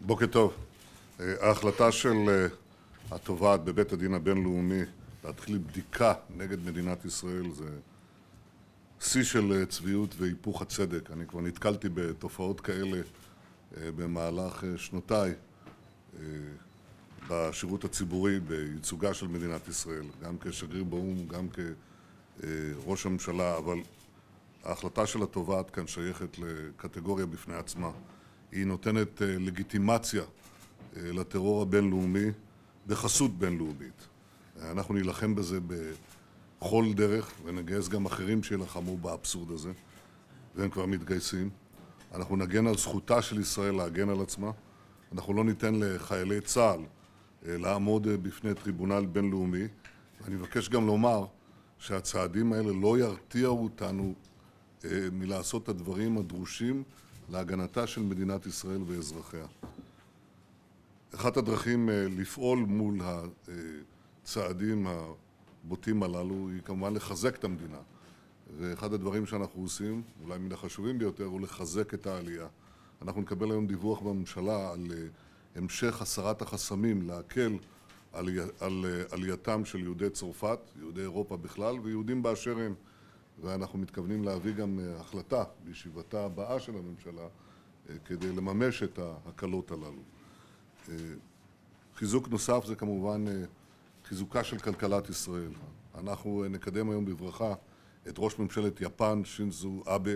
בוקר טוב. ההחלטה של התובעת בבית הדין הבינלאומי להתחיל בדיקה נגד מדינת ישראל זה שיא של צביעות והיפוך הצדק. אני כבר נתקלתי בתופעות כאלה במהלך שנותיי בשירות הציבורי בייצוגה של מדינת ישראל, גם כשגריר באו"ם, גם כראש הממשלה, אבל ההחלטה של התובעת כאן שייכת לקטגוריה בפני עצמה. היא נותנת לגיטימציה לטרור הבינלאומי בחסות בינלאומית. אנחנו נילחם בזה בכל דרך ונגייס גם אחרים שילחמו באבסורד הזה, והם כבר מתגייסים. אנחנו נגן על זכותה של ישראל להגן על עצמה. אנחנו לא ניתן לחיילי צה"ל לעמוד בפני טריבונל בינלאומי. אני מבקש גם לומר שהצעדים האלה לא ירתיעו אותנו מלעשות את הדברים הדרושים להגנתה של מדינת ישראל ואזרחיה. אחת הדרכים לפעול מול הצעדים הבוטים הללו היא כמובן לחזק את המדינה. ואחד הדברים שאנחנו עושים, אולי מן החשובים ביותר, הוא לחזק את העלייה. אנחנו נקבל היום דיווח בממשלה על המשך הסרת החסמים, להקל על עלייתם של יהודי צרפת, יהודי אירופה בכלל ויהודים באשר הם. ואנחנו מתכוונים להביא גם החלטה בישיבתה הבאה של הממשלה כדי לממש את ההקלות הללו. חיזוק נוסף זה כמובן חיזוקה של כלכלת ישראל. אנחנו נקדם היום בברכה את ראש ממשלת יפן, שינזו אבה,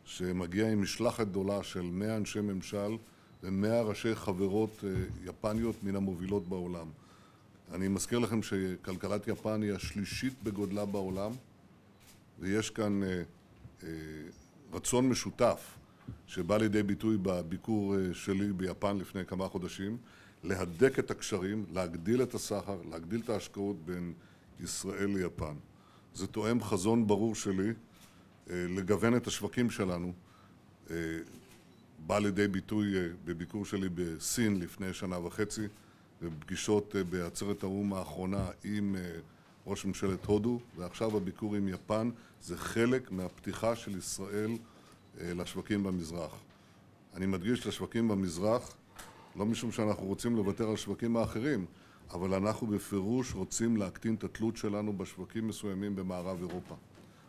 שמגיע עם משלחת גדולה של 100 אנשי ממשל ו100 ראשי חברות יפניות מן המובילות בעולם. אני מזכיר לכם שכלכלת יפן היא השלישית בגודלה בעולם, ויש כאן רצון משותף שבא לידי ביטוי בביקור שלי ביפן לפני כמה חודשים, להדק את הקשרים, להגדיל את הסחר, להגדיל את ההשקעות בין ישראל ליפן. זה תואם חזון ברור שלי לגוון את השווקים שלנו. בא לידי ביטוי בביקור שלי בסין לפני שנה וחצי, ובפגישות בעצרת האו"ם האחרונה עם ראש ממשלת הודו, ועכשיו הביקור עם יפן זה חלק מהפתיחה של ישראל לשווקים במזרח. אני מדגיש לשווקים במזרח, לא משום שאנחנו רוצים לוותר על שווקים האחרים, אבל אנחנו בפירוש רוצים להקטין את התלות שלנו בשווקים מסוימים במערב אירופה.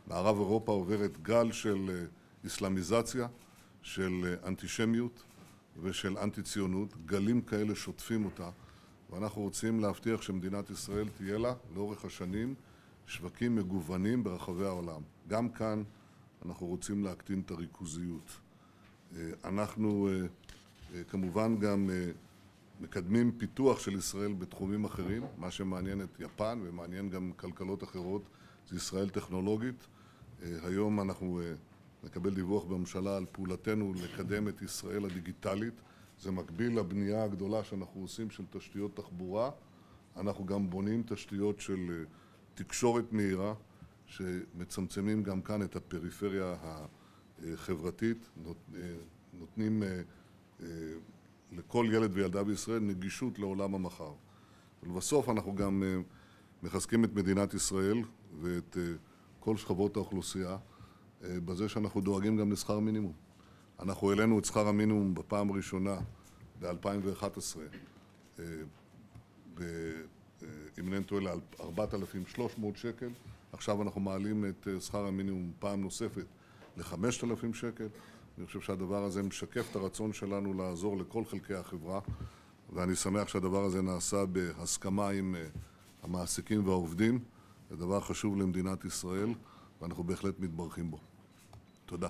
מערב אירופה עוברת גל של אסלאמיזציה, של אנטישמיות ושל אנטי-ציונות. גלים כאלה שוטפים אותה, ואנחנו רוצים להבטיח שמדינת ישראל תהיה לה לאורך השנים שווקים מגוונים ברחבי העולם. גם כאן אנחנו רוצים להקטין את הריכוזיות. אנחנו כמובן גם מקדמים פיתוח של ישראל בתחומים אחרים. מה שמעניין את יפן ומעניין גם כלכלות אחרות זה ישראל טכנולוגית. היום אנחנו נקבל דיווח בממשלה על פעולתנו לקדם את ישראל הדיגיטלית. זה מקביל לבנייה הגדולה שאנחנו עושים של תשתיות תחבורה. אנחנו גם בונים תשתיות של תקשורת מהירה, שמצמצמים גם כאן את הפריפריה החברתית, נותנים לכל ילד וילדה בישראל נגישות לעולם המחר. ולבסוף אנחנו גם מחזקים את מדינת ישראל ואת כל שכבות האוכלוסייה בזה שאנחנו דואגים גם לשכר מינימום. אנחנו העלינו את שכר המינימום בפעם הראשונה ב-2011, אם אינני טועה, ל-4,300 שקל. עכשיו אנחנו מעלים את שכר המינימום פעם נוספת ל-5,000 שקל. אני חושב שהדבר הזה משקף את הרצון שלנו לעזור לכל חלקי החברה, ואני שמח שהדבר הזה נעשה בהסכמה עם המעסיקים והעובדים. זה דבר חשוב למדינת ישראל, ואנחנו בהחלט מתברכים בו. תודה.